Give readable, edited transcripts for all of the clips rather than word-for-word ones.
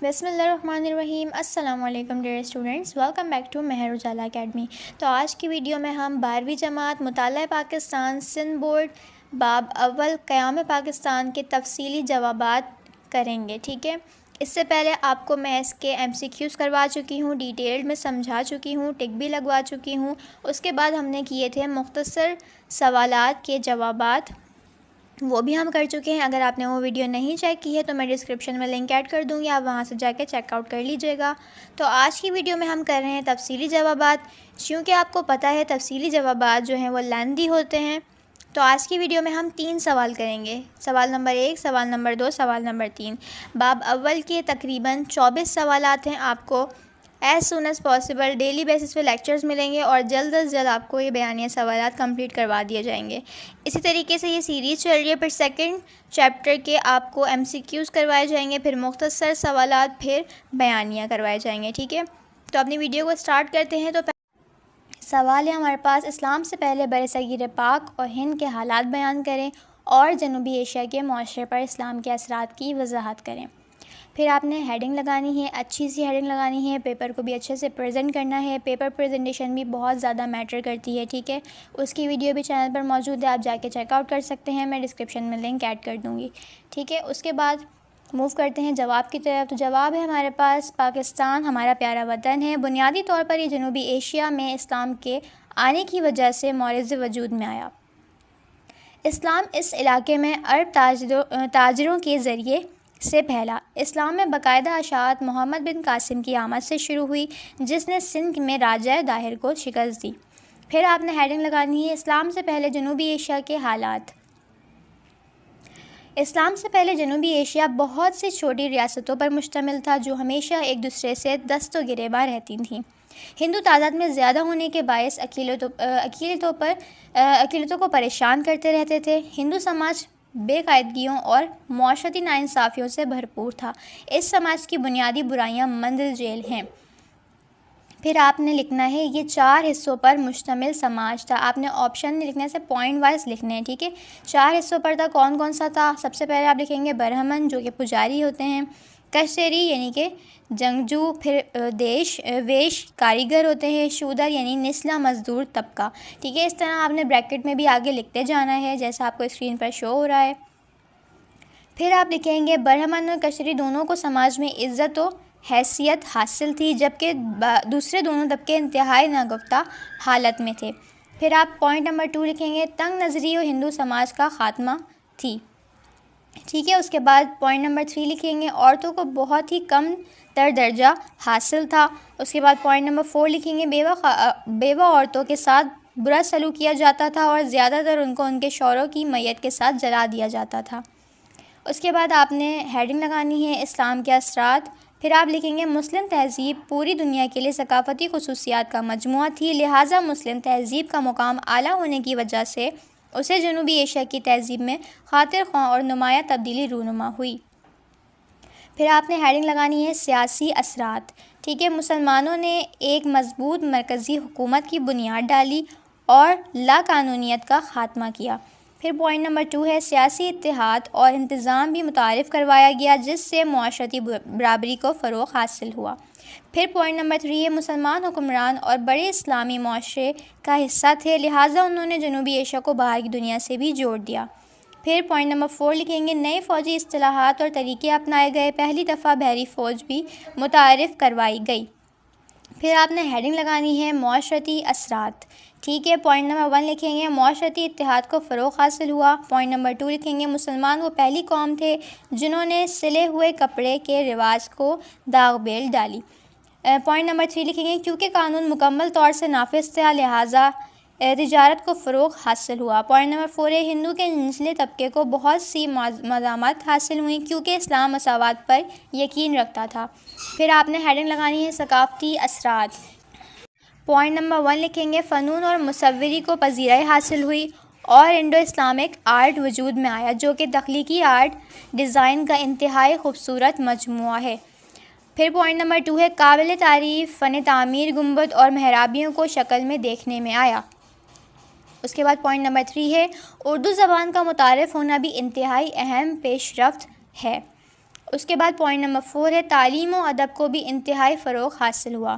بسم اللہ الرحمن الرحیم۔ السلام علیکم dear students, welcome back to Mehr Ujala academy. تو آج کی ویڈیو میں ہم 12ویں جماعت مطالعہ پاکستان سندھ بورڈ باب اول قیام پاکستان کے تفصیلی جوابات کریں گے، ٹھیک ہے۔ اس سے پہلے آپ کو میں اس کے MCQs کروا چکی ہوں، ڈیٹیلڈ میں سمجھا چکی ہوں، ٹک بھی لگوا چکی ہوں۔ اس کے بعد ہم نے کیے تھے مختصر سوالات کے جوابات، وہ بھی ہم کر چکے ہیں۔ اگر آپ نے وہ ویڈیو نہیں چیک کی ہے تو میں ڈسکرپشن میں لنک ایڈ کر دوں گی، آپ وہاں سے جا کے چیک آؤٹ کر لیجئے گا۔ تو آج کی ویڈیو میں ہم کر رہے ہیں تفصیلی جوابات، چونکہ آپ کو پتہ ہے تفصیلی جوابات جو ہیں وہ لیندی ہوتے ہیں۔ تو آج کی ویڈیو میں ہم 3 سوال کریں گے، سوال نمبر 1، سوال نمبر 2، سوال نمبر 3۔ باب اول کے تقریباً 24 سوالات ہیں۔ آپ کو as soon as possible daily basis پہ لیکچرز ملیں گے اور جلد از جلد آپ کو یہ بیانیہ سوالات کمپلیٹ کروا دیے جائیں گے۔ اسی طریقے سے یہ سیریز چل رہی ہے، پھر سیکنڈ چیپٹر کے آپ کو MCQs کروائے جائیں گے، پھر مختصر سوالات، پھر بیانیہ کروائے جائیں گے، ٹھیک ہے۔ تو اپنی ویڈیو کو سٹارٹ کرتے ہیں۔ تو سوال ہے ہمارے پاس، اسلام سے پہلے برصغیر پاک اور ہند کے حالات بیان کریں اور جنوبی ایشیا کے معاشرے پر اسلام کے اثرات کی وضاحت کریں۔ پھر آپ نے ہیڈنگ لگانی ہے، اچھی سی ہیڈنگ لگانی ہے، پیپر کو بھی اچھے سے پریزنٹ کرنا ہے۔ پیپر پریزنٹیشن بھی بہت زیادہ میٹر کرتی ہے، ٹھیک ہے۔ اس کی ویڈیو بھی چینل پر موجود ہے، آپ جا کے چیک آؤٹ کر سکتے ہیں، میں ڈسکرپشن میں لنک ایڈ کر دوں گی، ٹھیک ہے۔ اس کے بعد موو کرتے ہیں جواب کی طرف۔ تو جواب ہے ہمارے پاس، پاکستان ہمارا پیارا وطن ہے، بنیادی طور پر یہ جنوبی ایشیا میں اسلام کے آنے کی وجہ سے مورد وجود میں آیا۔ اسلام اس علاقے میں عرب تاجروں کے ذریعے سے پھیلا۔ اسلام میں باقاعدہ اشاعت محمد بن قاسم کی آمد سے شروع ہوئی، جس نے سندھ میں راجہ داہر کو شکست دی۔ پھر آپ نے ہیڈنگ لگانی ہے، اسلام سے پہلے جنوبی ایشیا کے حالات۔ اسلام سے پہلے جنوبی ایشیا بہت سی چھوٹی ریاستوں پر مشتمل تھا جو ہمیشہ ایک دوسرے سے دست و گریباں رہتی تھیں۔ ہندو تعداد میں زیادہ ہونے کے باعث اقلیتوں کو پریشان کرتے رہتے تھے۔ ہندو سماج بے قاعدگیوں اور معاشرتی ناانصافیوں سے بھرپور تھا۔ اس سماج کی بنیادی برائیاں مندرجیل ہیں۔ پھر آپ نے لکھنا ہے، یہ 4 حصوں پر مشتمل سماج تھا۔ آپ نے آپشن میں لکھنے سے پوائنٹ وائز لکھنے ہیں، ٹھیک ہے۔ 4 حصوں پر تھا، کون کون سا تھا؟ سب سے پہلے آپ لکھیں گے برہمن، جو کہ پجاری ہوتے ہیں، کشتری یعنی کہ جنگجو، پھر ویش کاریگر ہوتے ہیں، شودر یعنی نسلا مزدور طبقہ، ٹھیک ہے۔ اس طرح آپ نے بریکٹ میں بھی آگے لکھتے جانا ہے جیسا آپ کو اسکرین پر شو ہو رہا ہے۔ پھر آپ لکھیں گے برہمن اور کشتری دونوں کو سماج میں عزت و حیثیت حاصل تھی، جبکہ دوسرے دونوں طبقے انتہائی ناگفتہ حالت میں تھے۔ پھر آپ پوائنٹ نمبر 2 لکھیں گے تنگ نظری و ہندو سماج کا خاتمہ تھی، ٹھیک ہے۔ اس کے بعد پوائنٹ نمبر 3 لکھیں گے عورتوں کو بہت ہی کم تر درجہ حاصل تھا۔ اس کے بعد پوائنٹ نمبر 4 لکھیں گے بیوہ عورتوں کے ساتھ برا سلوک کیا جاتا تھا اور زیادہ تر ان کو ان کے شوہروں کی میت کے ساتھ جلا دیا جاتا تھا۔ اس کے بعد آپ نے ہیڈنگ لگانی ہے اسلام کے اثرات۔ پھر آپ لکھیں گے مسلم تہذیب پوری دنیا کے لیے ثقافتی خصوصیات کا مجموعہ تھی، لہٰذا مسلم تہذیب کا مقام اعلیٰ ہونے کی وجہ سے اسے جنوبی ایشیا کی تہذیب میں خاطر خواہ اور نمایاں تبدیلی رونما ہوئی۔ پھر آپ نے ہیڈنگ لگانی ہے سیاسی اثرات، ٹھیک ہے۔ مسلمانوں نے ایک مضبوط مرکزی حکومت کی بنیاد ڈالی اور لا قانونیت کا خاتمہ کیا۔ پھر پوائنٹ نمبر 2 ہے سیاسی اتحاد اور انتظام بھی متعارف کروایا گیا، جس سے معاشرتی برابری کو فروغ حاصل ہوا۔ پھر پوائنٹ نمبر 3 ہے مسلمان حکمران اور بڑے اسلامی معاشرے کا حصہ تھے، لہٰذا انہوں نے جنوبی ایشیا کو باہر کی دنیا سے بھی جوڑ دیا۔ پھر پوائنٹ نمبر 4 لکھیں گے نئے فوجی اصطلاحات اور طریقے اپنائے گئے، پہلی دفعہ بحری فوج بھی متعارف کروائی گئی۔ پھر آپ نے ہیڈنگ لگانی ہے معاشرتی اثرات، ٹھیک ہے۔ پوائنٹ نمبر 1 لکھیں گے معاشرتی اتحاد کو فروغ حاصل ہوا۔ پوائنٹ نمبر 2 لکھیں گے مسلمان وہ پہلی قوم تھے جنہوں نے سلے ہوئے کپڑے کے رواج کو داغ بیل ڈالی۔ پوائنٹ نمبر 3 لکھیں گے کیونکہ قانون مکمل طور سے نافذ تھا لہٰذا تجارت کو فروغ حاصل ہوا۔ پوائنٹ نمبر 4 ہے ہندو کے نچلے طبقے کو بہت سی مزامات حاصل ہوئیں کیونکہ اسلام مساوات پر یقین رکھتا تھا۔ پھر آپ نے ہیڈنگ لگانی ہے ثقافتی اثرات۔ پوائنٹ نمبر 1 لکھیں گے فنون اور مصوری کو پذیرائی حاصل ہوئی اور انڈو اسلامک آرٹ وجود میں آیا، جو کہ تخلیقی آرٹ ڈیزائن کا انتہائی خوبصورت مجموعہ ہے۔ پھر پوائنٹ نمبر 2 ہے قابل تعریف فن تعمیر گنبد اور محرابیوں کو شکل میں دیکھنے میں آیا۔ اس کے بعد پوائنٹ نمبر 3 ہے اردو زبان کا متعارف ہونا بھی انتہائی اہم پیش رفت ہے۔ اس کے بعد پوائنٹ نمبر 4 ہے تعلیم و ادب کو بھی انتہائی فروغ حاصل ہوا۔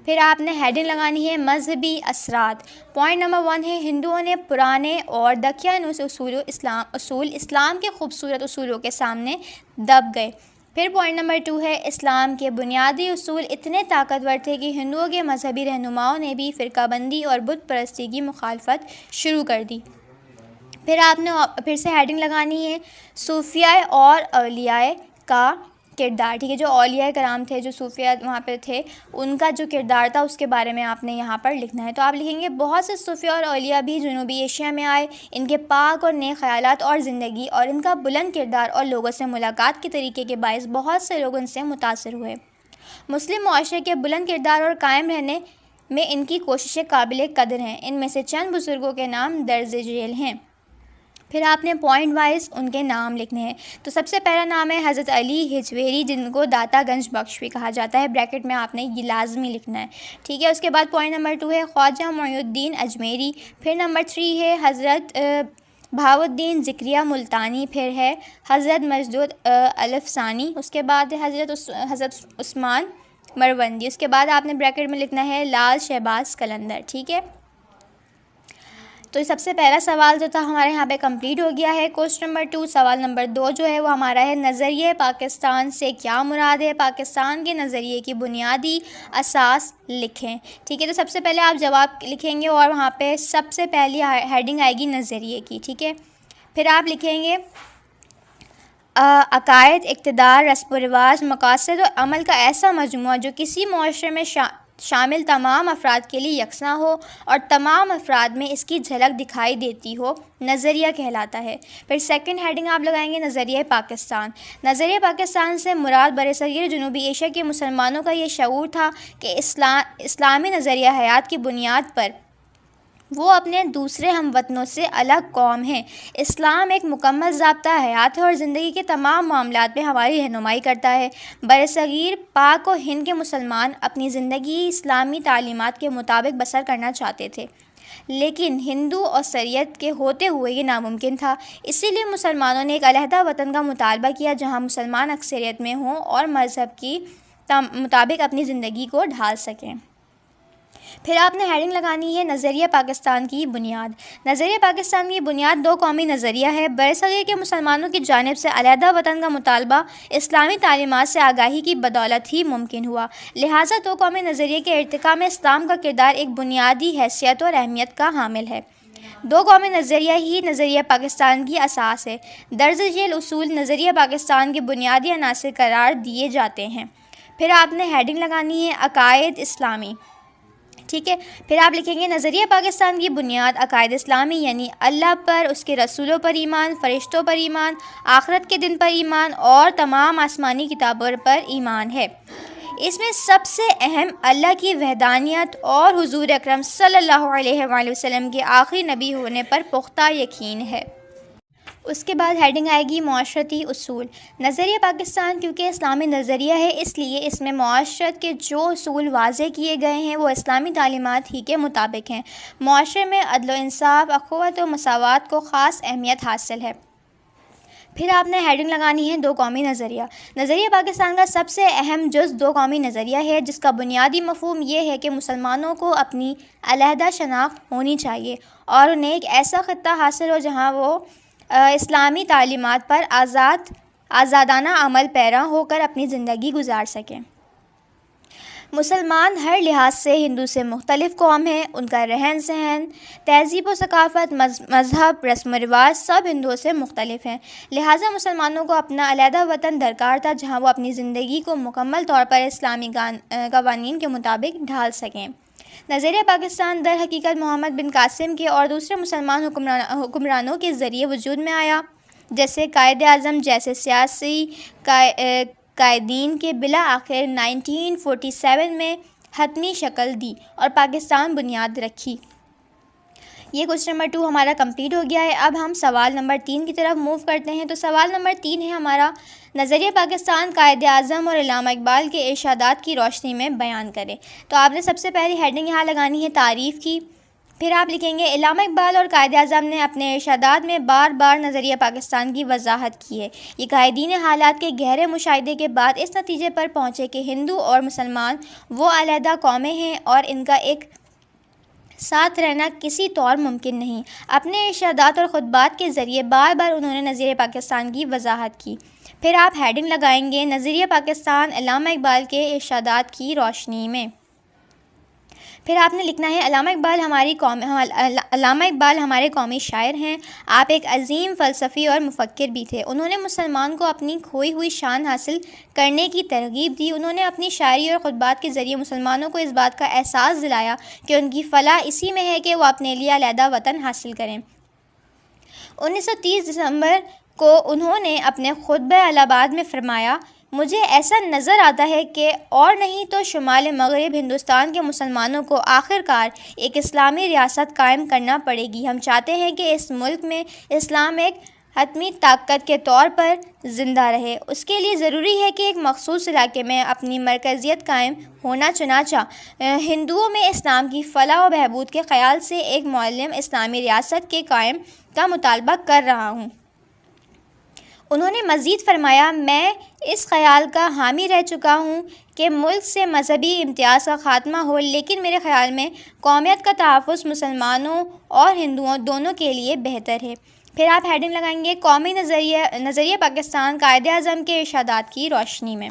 پھر آپ نے ہیڈنگ لگانی ہے مذہبی اثرات۔ پوائنٹ نمبر 1 ہے ہندوؤں نے پرانے اور دقیانوس اصول اسلام کے خوبصورت اصولوں کے سامنے دب گئے۔ پھر پوائنٹ نمبر 2 ہے اسلام کے بنیادی اصول اتنے طاقتور تھے کہ ہندوؤں کے مذہبی رہنماؤں نے بھی فرقہ بندی اور بت پرستی کی مخالفت شروع کر دی۔ پھر آپ نے پھر سے ہیڈنگ لگانی ہے صوفیاء اور اولیاء کا کردار، ٹھیک ہے، جو اولیاء کرام تھے، جو صوفیاء وہاں پہ تھے، ان کا جو کردار تھا اس کے بارے میں آپ نے یہاں پر لکھنا ہے۔ تو آپ لکھیں گے بہت سے صوفیاء اور اولیاء بھی جنوبی ایشیا میں آئے، ان کے پاک اور نیک خیالات اور زندگی اور ان کا بلند کردار اور لوگوں سے ملاقات کے طریقے کے باعث بہت سے لوگ ان سے متاثر ہوئے۔ مسلم معاشرے کے بلند کردار اور قائم رہنے میں ان کی کوششیں قابل قدر ہیں، ان میں سے چند بزرگوں کے نام درج ذیل ہیں۔ پھر آپ نے پوائنٹ وائز ان کے نام لکھنے ہیں۔ تو سب سے پہلا نام ہے حضرت علی ہجویری، جن کو داتا گنج بخش بھی کہا جاتا ہے، بریکٹ میں آپ نے یہ لازمی لکھنا ہے، ٹھیک ہے۔ اس کے بعد پوائنٹ نمبر 2 ہے خواجہ معین الدین اجمیری۔ پھر نمبر 3 ہے حضرت بہاؤ الدین ذکریہ ملتانی۔ پھر ہے حضرت مجدود الف ثانی۔ اس کے بعد ہے حضرت عثمان مروندی۔ اس کے بعد آپ نے بریکٹ میں لکھنا ہے لال شہباز قلندر، ٹھیک ہے۔ تو سب سے پہلا سوال جو تھا ہمارے یہاں پہ کمپلیٹ ہو گیا ہے۔ کوسچن نمبر 2 سوال نمبر 2 جو ہے وہ ہمارا ہے نظریہ پاکستان سے کیا مراد ہے؟ پاکستان کے نظریے کی بنیادی اساس لکھیں، ٹھیک ہے۔ تو سب سے پہلے آپ جواب لکھیں گے اور وہاں پہ سب سے پہلی ہیڈنگ آئے گی نظریے کی، ٹھیک ہے۔ پھر آپ لکھیں گے عقائد، اقتدار، رسم و رواج، مقاصد اور عمل کا ایسا مجموعہ جو کسی معاشرے میں شامل تمام افراد کے لیے یکساں ہو اور تمام افراد میں اس کی جھلک دکھائی دیتی ہو، نظریہ کہلاتا ہے۔ پھر سیکنڈ ہیڈنگ آپ لگائیں گے نظریہ پاکستان۔ نظریہ پاکستان سے مراد برصغیر جنوبی ایشیا کے مسلمانوں کا یہ شعور تھا کہ اسلامی نظریہ حیات کی بنیاد پر وہ اپنے دوسرے ہم وطنوں سے الگ قوم ہیں۔ اسلام ایک مکمل ضابطہ حیات ہے اور زندگی کے تمام معاملات میں ہماری رہنمائی کرتا ہے۔ برصغیر پاک و ہند کے مسلمان اپنی زندگی اسلامی تعلیمات کے مطابق بسر کرنا چاہتے تھے، لیکن ہندو عصریت کے ہوتے ہوئے یہ ناممکن تھا۔ اسی لیے مسلمانوں نے ایک علیحدہ وطن کا مطالبہ کیا جہاں مسلمان اکثریت میں ہوں اور مذہب کی مطابق اپنی زندگی کو ڈھال سکیں۔ پھر آپ نے ہیڈنگ لگانی ہے نظریہ پاکستان کی بنیاد۔ نظریہ پاکستان کی بنیاد دو قومی نظریہ ہے۔ برصغیر کے مسلمانوں کی جانب سے علیحدہ وطن کا مطالبہ اسلامی تعلیمات سے آگاہی کی بدولت ہی ممکن ہوا، لہٰذا دو قومی نظریے کے ارتقاء میں اسلام کا کردار ایک بنیادی حیثیت اور اہمیت کا حامل ہے۔ دو قومی نظریہ ہی نظریہ پاکستان کی اساس ہے۔ درج ذیل اصول نظریہ پاکستان کے بنیادی عناصر قرار دیے جاتے ہیں۔ پھر آپ نے ہیڈنگ لگانی ہے عقائد اسلامی، ٹھیک ہے۔ پھر آپ لکھیں گے نظریہ پاکستان کی بنیاد عقائد اسلامی یعنی اللہ پر، اس کے رسولوں پر ایمان، فرشتوں پر ایمان، آخرت کے دن پر ایمان اور تمام آسمانی کتابوں پر ایمان ہے۔ اس میں سب سے اہم اللہ کی وحدانیت اور حضور اکرم صلی اللہ علیہ وآلہ وسلم کے آخری نبی ہونے پر پختہ یقین ہے۔ اس کے بعد ہیڈنگ آئے گی معاشرتی اصول۔ نظریہ پاکستان کیونکہ اسلامی نظریہ ہے اس لیے اس میں معاشرت کے جو اصول واضح کیے گئے ہیں وہ اسلامی تعلیمات ہی کے مطابق ہیں۔ معاشرے میں عدل و انصاف، اخوت و مساوات کو خاص اہمیت حاصل ہے۔ پھر آپ نے ہیڈنگ لگانی ہے دو قومی نظریہ۔ نظریہ پاکستان کا سب سے اہم جز دو قومی نظریہ ہے، جس کا بنیادی مفہوم یہ ہے کہ مسلمانوں کو اپنی علیحدہ شناخت ہونی چاہیے اور انہیں ایک ایسا خطہ حاصل ہو جہاں وہ اسلامی تعلیمات پر آزادانہ عمل پیرا ہو کر اپنی زندگی گزار سکیں۔ مسلمان ہر لحاظ سے ہندو سے مختلف قوم ہیں، ان کا رہن سہن، تہذیب و ثقافت، مذہب، رسم و رواج سب ہندوؤں سے مختلف ہیں، لہٰذا مسلمانوں کو اپنا علیحدہ وطن درکار تھا جہاں وہ اپنی زندگی کو مکمل طور پر اسلامی قوانین کے مطابق ڈھال سکیں۔ نظریہ پاکستان در حقیقت محمد بن قاسم کے اور دوسرے مسلمان حکمرانوں کے ذریعے وجود میں آیا، جیسے قائد اعظم جیسے سیاسی قائدین کے بالآخر 1947 میں حتمی شکل دی اور پاکستان بنیاد رکھی۔ یہ کوسچن نمبر 2 ہمارا کمپلیٹ ہو گیا ہے۔ اب ہم سوال نمبر 3 کی طرف موو کرتے ہیں۔ تو سوال نمبر 3 ہے ہمارا نظریہ پاکستان قائد اعظم اور علامہ اقبال کے ارشادات کی روشنی میں بیان کریں۔ تو آپ نے سب سے پہلی ہیڈنگ یہاں لگانی ہے تعریف کی۔ پھر آپ لکھیں گے علامہ اقبال اور قائد اعظم نے اپنے ارشادات میں بار بار نظریہ پاکستان کی وضاحت کی ہے۔ یہ قائدین حالات کے گہرے مشاہدے کے بعد اس نتیجے پر پہنچے کہ ہندو اور مسلمان وہ علیحدہ قومیں ہیں اور ان کا ایک ساتھ رہنا کسی طور ممکن نہیں۔ اپنے ارشادات اور خطبات کے ذریعے بار بار انہوں نے نظریہ پاکستان کی وضاحت کی۔ پھر آپ ہیڈنگ لگائیں گے نظریہ پاکستان علامہ اقبال کے ارشادات کی روشنی میں۔ پھر آپ نے لکھنا ہے علامہ اقبال ہمارے قومی شاعر ہیں۔ آپ ایک عظیم فلسفی اور مفکر بھی تھے۔ انہوں نے مسلمان کو اپنی کھوئی ہوئی شان حاصل کرنے کی ترغیب دی۔ انہوں نے اپنی شاعری اور خطبات کے ذریعے مسلمانوں کو اس بات کا احساس دلایا کہ ان کی فلاح اسی میں ہے کہ وہ اپنے لیے علیحدہ وطن حاصل کریں۔ 1930 دسمبر کو انہوں نے اپنے خطبہ الہ آباد میں فرمایا، مجھے ایسا نظر آتا ہے کہ اور نہیں تو شمال مغرب ہندوستان کے مسلمانوں کو آخر کار ایک اسلامی ریاست قائم کرنا پڑے گی۔ ہم چاہتے ہیں کہ اس ملک میں اسلام ایک حتمی طاقت کے طور پر زندہ رہے۔ اس کے لیے ضروری ہے کہ ایک مخصوص علاقے میں اپنی مرکزیت قائم ہونا، چنانچہ ہندوؤں میں اسلام کی فلاح و بہبود کے خیال سے ایک معلم اسلامی ریاست کے قائم کا مطالبہ کر رہا ہوں۔ انہوں نے مزید فرمایا، میں اس خیال کا حامی رہ چکا ہوں کہ ملک سے مذہبی امتیاز کا خاتمہ ہو، لیکن میرے خیال میں قومیت کا تحفظ مسلمانوں اور ہندوؤں دونوں کے لیے بہتر ہے۔ پھر آپ ہیڈنگ لگائیں گے قومی نظریہ پاکستان قائد اعظم کے ارشادات کی روشنی میں۔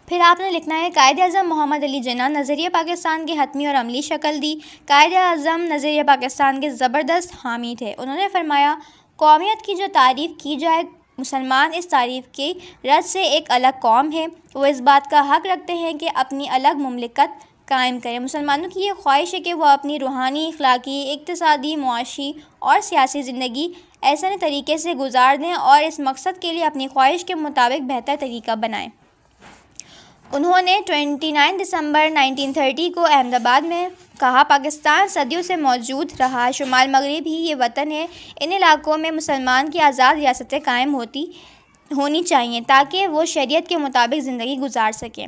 پھر آپ نے لکھنا ہے قائد اعظم محمد علی جناح نظریہ پاکستان کی حتمی اور عملی شکل دی۔ قائد اعظم نظریہ پاکستان کے زبردست حامی تھے۔ انہوں نے فرمایا، قومیت کی جو تعریف کی جائے، مسلمان اس تعریف کی رد سے ایک الگ قوم ہے۔ وہ اس بات کا حق رکھتے ہیں کہ اپنی الگ مملکت قائم کریں۔ مسلمانوں کی یہ خواہش ہے کہ وہ اپنی روحانی، اخلاقی، اقتصادی، معاشی اور سیاسی زندگی ایسے طریقے سے گزار دیں اور اس مقصد کے لیے اپنی خواہش کے مطابق بہتر طریقہ بنائیں۔ انہوں نے 29 دسمبر 1930 کو احمد آباد میں کہا، پاکستان صدیوں سے موجود رہا ہے، شمال مغرب ہی یہ وطن ہے۔ ان علاقوں میں مسلمان کی آزاد ریاستیں قائم ہونی چاہئیں تاکہ وہ شریعت کے مطابق زندگی گزار سکیں۔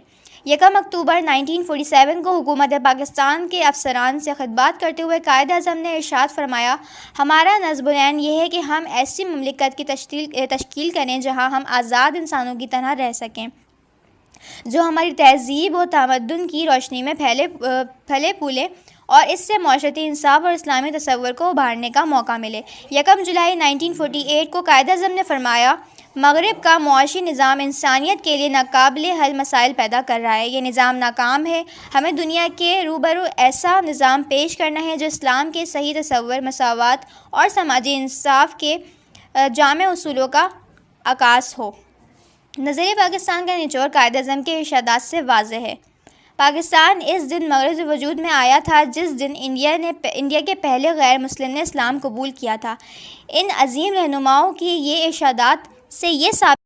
1 اکتوبر 1947 کو حکومت پاکستان کے افسران سے خطبات کرتے ہوئے قائد اعظم نے ارشاد فرمایا، ہمارا نصب العین یہ ہے کہ ہم ایسی مملکت کی تشکیل کریں جہاں ہم آزاد انسانوں کی طرح رہ سکیں، جو ہماری تہذیب و تمدن کی روشنی میں پھلے پھولے اور اس سے معاشرتی انصاف اور اسلامی تصور کو ابھارنے کا موقع ملے۔ 1 جولائی 1948 کو قائد اعظم نے فرمایا، مغرب کا معاشی نظام انسانیت کے لیے ناقابل حل مسائل پیدا کر رہا ہے۔ یہ نظام ناکام ہے۔ ہمیں دنیا کے روبرو ایسا نظام پیش کرنا ہے جو اسلام کے صحیح تصور، مساوات اور سماجی انصاف کے جامع اصولوں کا عکاس ہو۔ نظریہ پاکستان کا نچوڑ قائد اعظم کے ارشادات سے واضح ہے۔ پاکستان اس دن مغرب سے وجود میں آیا تھا جس دن انڈیا کے پہلے غیر مسلم نے اسلام قبول کیا تھا۔ ان عظیم رہنماؤں کی یہ ارشادات سے یہ ثابت